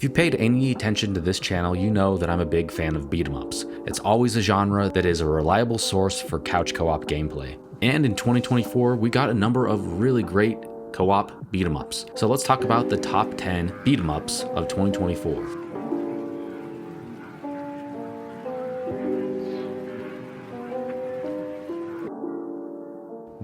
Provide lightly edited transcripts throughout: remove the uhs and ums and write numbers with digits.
If you paid any attention to this channel, you know that I'm a big fan of beat 'em ups. It's always a genre that is a reliable source for couch co-op gameplay. And in 2024, we got a number of really great co-op beat 'em ups. So let's talk about the top 10 beat 'em ups of 2024.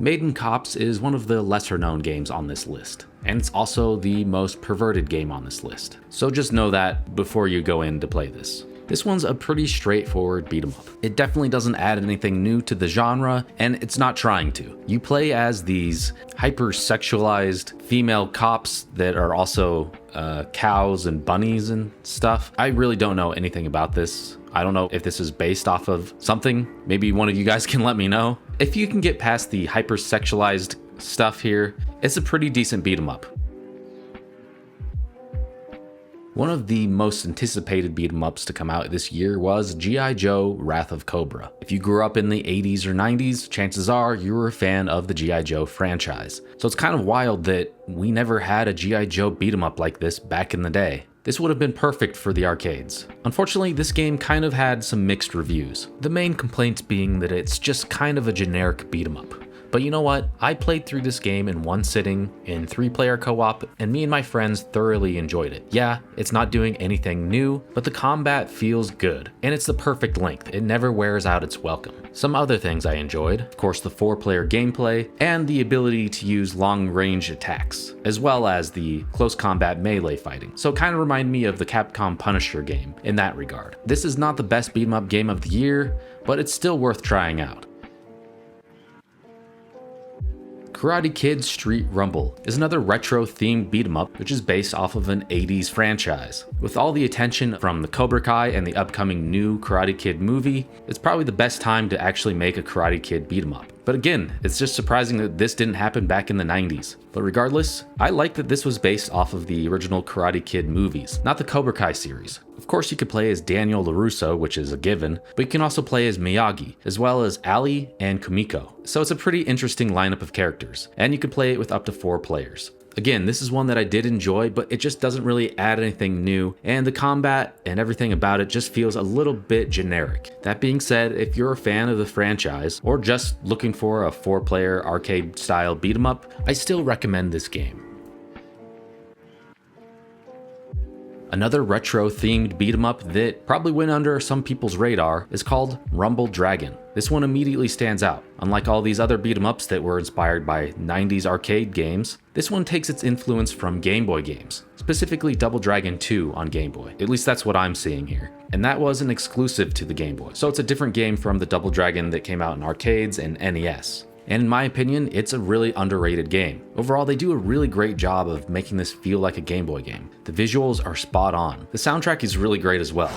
Maiden Cops is one of the lesser known games on this list, and it's also the most perverted game on this list. So just know that before you go in to play this. This one's a pretty straightforward beat 'em up. It definitely doesn't add anything new to the genre, and it's not trying to. You play as these hyper-sexualized female cops that are also cows and bunnies and stuff. I really don't know anything about this. I don't know if this is based off of something. Maybe one of you guys can let me know. If you can get past the hyper-sexualized stuff here, it's a pretty decent beat 'em up. One of the most anticipated beat 'em ups to come out this year was G.I. Joe Wrath of Cobra. If you grew up in the 80s or 90s, chances are you were a fan of the G.I. Joe franchise. So it's kind of wild that we never had a G.I. Joe beat 'em up like this back in the day. This would have been perfect for the arcades. Unfortunately, this game kind of had some mixed reviews. The main complaints being that it's just kind of a generic beat 'em up. But you know what? I played through this game in one sitting, in 3-player co-op, and me and my friends thoroughly enjoyed it. Yeah, it's not doing anything new, but the combat feels good, and it's the perfect length. It never wears out its welcome. Some other things I enjoyed, of course the 4-player gameplay, and the ability to use long-range attacks, as well as the close combat melee fighting. So it kind of reminded me of the Capcom Punisher game in that regard. This is not the best beat 'em up game of the year, but it's still worth trying out. Karate Kid Street Rumble is another retro-themed beat 'em up which is based off of an 80s franchise. With all the attention from the Cobra Kai and the upcoming new Karate Kid movie, it's probably the best time to actually make a Karate Kid beat 'em up. But again, it's just surprising that this didn't happen back in the 90s. But regardless, I like that this was based off of the original Karate Kid movies, not the Cobra Kai series. Of course you could play as Daniel LaRusso, which is a given, but you can also play as Miyagi, as well as Ali and Kumiko. So it's a pretty interesting lineup of characters, and you could play it with up to 4 players. Again, this is one that I did enjoy, but it just doesn't really add anything new, and the combat and everything about it just feels a little bit generic. That being said, if you're a fan of the franchise, or just looking for a 4-player arcade-style beat 'em up, I still recommend this game. Another retro-themed beat 'em up that probably went under some people's radar is called Rumble Dragon. This one immediately stands out. Unlike all these other beat 'em ups that were inspired by 90s arcade games, this one takes its influence from Game Boy games, specifically Double Dragon 2 on Game Boy. At least that's what I'm seeing here. And that was an exclusive to the Game Boy, so it's a different game from the Double Dragon that came out in arcades and NES. And in my opinion, it's a really underrated game. Overall, they do a really great job of making this feel like a Game Boy game. The visuals are spot on. The soundtrack is really great as well.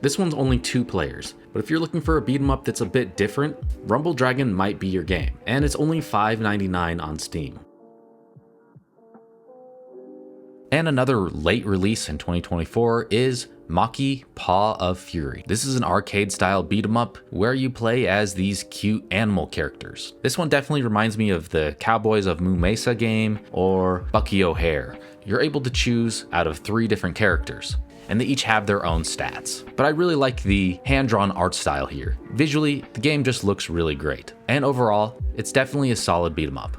This one's only 2 players, but if you're looking for a beat 'em up that's a bit different, Rumble Dragon might be your game, and it's only $5.99 on Steam. And another late release in 2024 is Maki Paw of Fury. This is an arcade-style beat 'em up where you play as these cute animal characters. This one definitely reminds me of the Cowboys of Moo Mesa game or Bucky O'Hare. You're able to choose out of 3 different characters, and they each have their own stats. But I really like the hand-drawn art style here. Visually, the game just looks really great. And overall, it's definitely a solid beat 'em up.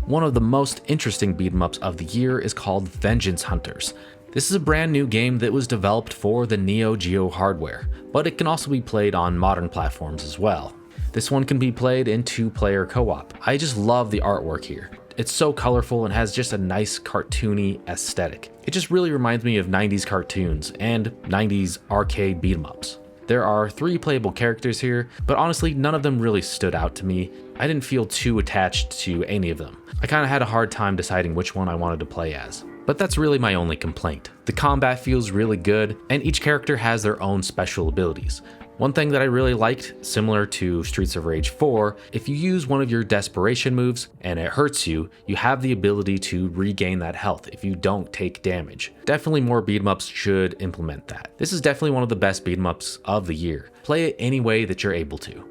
One of the most interesting beat 'em ups of the year is called Vengeance Hunters. This is a brand new game that was developed for the Neo Geo hardware, but it can also be played on modern platforms as well. This one can be played in 2-player co-op. I just love the artwork here. It's so colorful and has just a nice cartoony aesthetic. It just really reminds me of 90s cartoons and 90s arcade beat 'em ups. There are 3 playable characters here, but honestly, none of them really stood out to me. I didn't feel too attached to any of them. I kind of had a hard time deciding which one I wanted to play as. But that's really my only complaint. The combat feels really good, and each character has their own special abilities. One thing that I really liked, similar to Streets of Rage 4, if you use one of your desperation moves and it hurts you, you have the ability to regain that health if you don't take damage. Definitely more beat 'em ups should implement that. This is definitely one of the best beat 'em ups of the year. Play it any way that you're able to.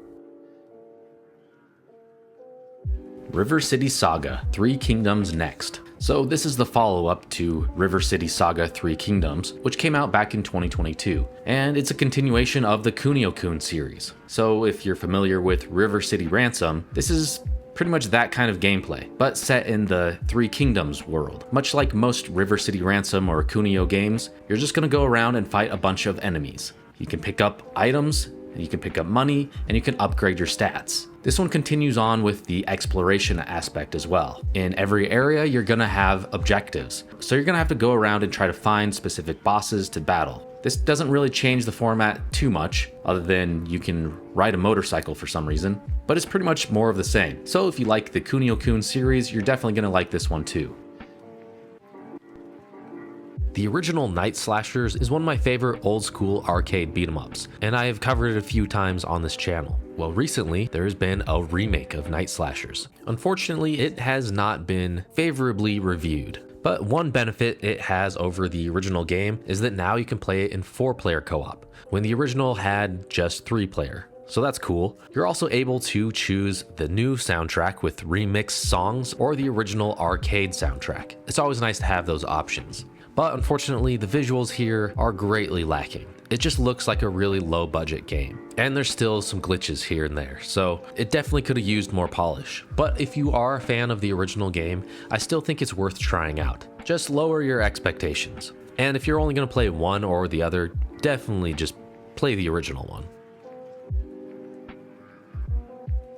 River City Saga: Three Kingdoms Next. So this is the follow-up to River City Saga: Three Kingdoms, which came out back in 2022, and it's a continuation of the Kunio-kun series. So if you're familiar with River City Ransom, this is pretty much that kind of gameplay, but set in the Three Kingdoms world. Much like most River City Ransom or Kunio games, you're just gonna go around and fight a bunch of enemies. You can pick up items, and you can pick up money, and you can upgrade your stats. This one continues on with the exploration aspect as well. In every area, you're gonna have objectives. So you're gonna have to go around and try to find specific bosses to battle. This doesn't really change the format too much, other than you can ride a motorcycle for some reason, but it's pretty much more of the same. So if you like the Kunio-kun series, you're definitely gonna like this one too. The original Night Slashers is one of my favorite old school arcade beat 'em ups, and I have covered it a few times on this channel. Well, recently there has been a remake of Night Slashers. Unfortunately, it has not been favorably reviewed. But one benefit it has over the original game is that now you can play it in 4-player co-op, when the original had just 3-player. So that's cool. You're also able to choose the new soundtrack with remixed songs or the original arcade soundtrack. It's always nice to have those options. But unfortunately, the visuals here are greatly lacking. It just looks like a really low budget game. And there's still some glitches here and there, so it definitely could have used more polish. But if you are a fan of the original game, I still think it's worth trying out. Just lower your expectations. And if you're only gonna play one or the other, definitely just play the original one.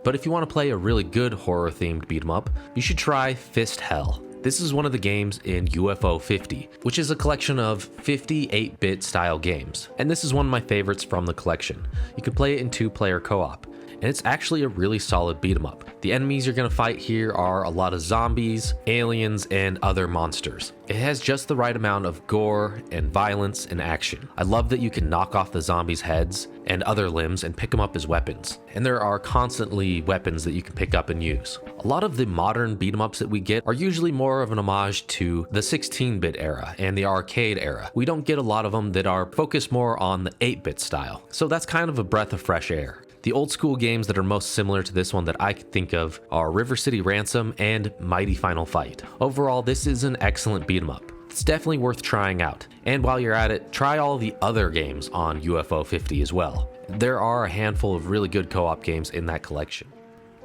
But if you want to play a really good horror themed beat 'em up, you should try Fist Hell. This is one of the games in UFO 50, which is a collection of 50 8-bit style games. And this is one of my favorites from the collection. You can play it in 2-player co-op, and it's actually a really solid beat 'em up. The enemies you're gonna fight here are a lot of zombies, aliens, and other monsters. It has just the right amount of gore and violence and action. I love that you can knock off the zombies' heads and other limbs and pick them up as weapons. And there are constantly weapons that you can pick up and use. A lot of the modern beat 'em ups that we get are usually more of an homage to the 16-bit era and the arcade era. We don't get a lot of them that are focused more on the 8-bit style. So that's kind of a breath of fresh air. The old school games that are most similar to this one that I can think of are River City Ransom and Mighty Final Fight. Overall, this is an excellent beat 'em up. It's definitely worth trying out. And while you're at it, try all the other games on UFO 50 as well. There are a handful of really good co-op games in that collection.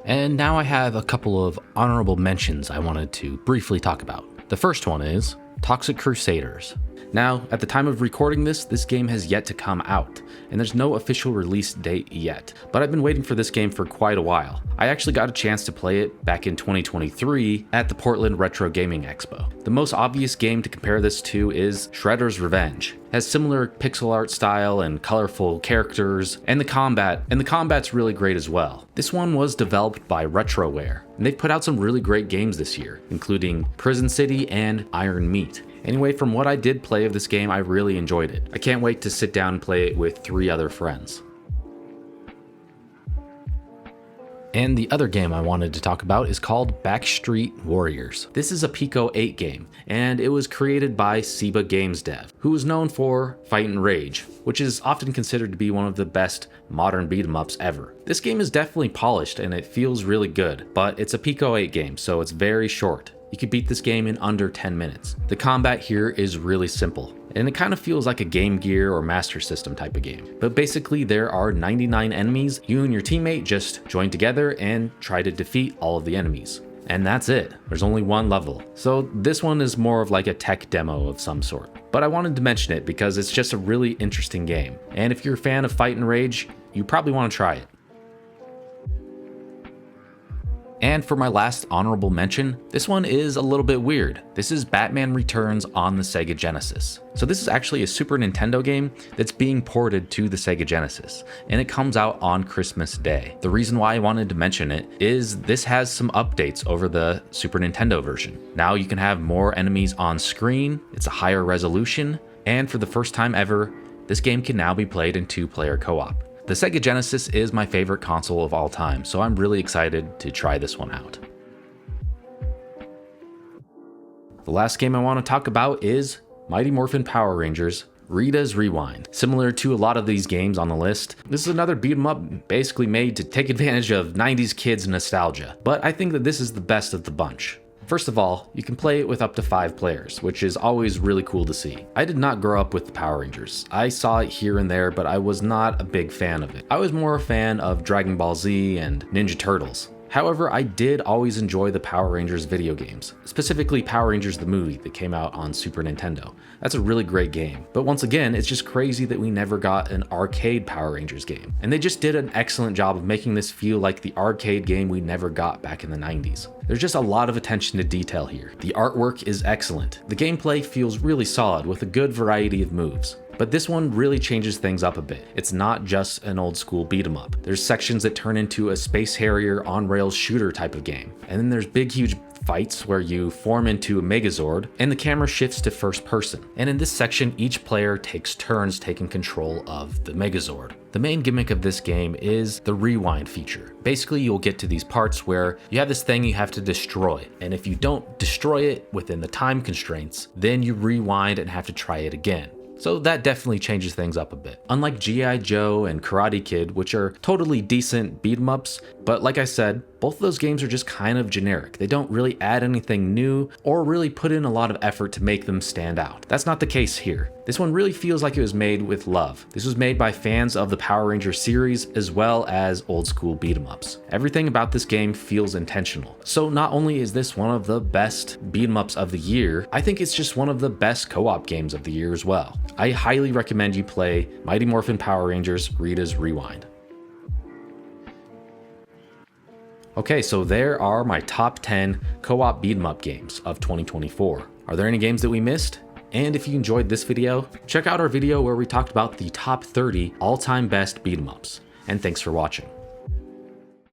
And now I have a couple of honorable mentions I wanted to briefly talk about. The first one is Toxic Crusaders. Now, at the time of recording this game has yet to come out, and there's no official release date yet, but I've been waiting for this game for quite a while. I actually got a chance to play it back in 2023 at the Portland Retro Gaming Expo. The most obvious game to compare this to is Shredder's Revenge. It has similar pixel art style and colorful characters, and the combat's really great as well. This one was developed by Retroware, and they've put out some really great games this year, including Prison City and Iron Meat. Anyway, from what I did play of this game, I really enjoyed it. I can't wait to sit down and play it with 3 other friends. And the other game I wanted to talk about is called Backstreet Warriors. This is a Pico 8 game, and it was created by Seba Games Dev, who is known for Fight and Rage, which is often considered to be one of the best modern beat 'em ups ever. This game is definitely polished and it feels really good, but it's a Pico 8 game, so it's very short. You can beat this game in under 10 minutes. The combat here is really simple, and it kind of feels like a Game Gear or Master System type of game. But basically there are 99 enemies. You and your teammate just join together and try to defeat all of the enemies. And that's it. There's only one level. So this one is more of like a tech demo of some sort. But I wanted to mention it because it's just a really interesting game. And if you're a fan of Fight and Rage, you probably want to try it. And for my last honorable mention, this one is a little bit weird. This is Batman Returns on the Sega Genesis. So this is actually a Super Nintendo game that's being ported to the Sega Genesis, and it comes out on Christmas Day. The reason why I wanted to mention it is this has some updates over the Super Nintendo version. Now you can have more enemies on screen, it's a higher resolution, and for the first time ever, this game can now be played in 2-player co-op. The Sega Genesis is my favorite console of all time, so I'm really excited to try this one out. The last game I want to talk about is Mighty Morphin Power Rangers Rita's Rewind. Similar to a lot of these games on the list, this is another beat 'em up basically made to take advantage of 90s kids nostalgia, but I think that this is the best of the bunch. First of all, you can play it with up to 5 players, which is always really cool to see. I did not grow up with the Power Rangers. I saw it here and there, but I was not a big fan of it. I was more a fan of Dragon Ball Z and Ninja Turtles. However, I did always enjoy the Power Rangers video games, specifically Power Rangers the movie that came out on Super Nintendo. That's a really great game. But once again, it's just crazy that we never got an arcade Power Rangers game. And they just did an excellent job of making this feel like the arcade game we never got back in the 90s. There's just a lot of attention to detail here. The artwork is excellent. The gameplay feels really solid with a good variety of moves. But this one really changes things up a bit. It's not just an old school beat 'em up. There's sections that turn into a Space Harrier on-rails shooter type of game. And then there's big huge fights where you form into a Megazord and the camera shifts to first person. And in this section, each player takes turns taking control of the Megazord. The main gimmick of this game is the rewind feature. Basically, you'll get to these parts where you have this thing you have to destroy. And if you don't destroy it within the time constraints, then you rewind and have to try it again. So that definitely changes things up a bit. Unlike G.I. Joe and Karate Kid, which are totally decent beat 'em ups, but like I said, both of those games are just kind of generic. They don't really add anything new or really put in a lot of effort to make them stand out. That's not the case here. This one really feels like it was made with love. This was made by fans of the Power Rangers series as well as old school beat 'em ups. Everything about this game feels intentional. So not only is this one of the best beat 'em ups of the year, I think it's just one of the best co-op games of the year as well. I highly recommend you play Mighty Morphin Power Rangers Rita's Rewind. Okay, so there are my top 10 co-op beat 'em up games of 2024. Are there any games that we missed? And if you enjoyed this video, check out our video where we talked about the top 30 all-time best beat 'em ups. And thanks for watching.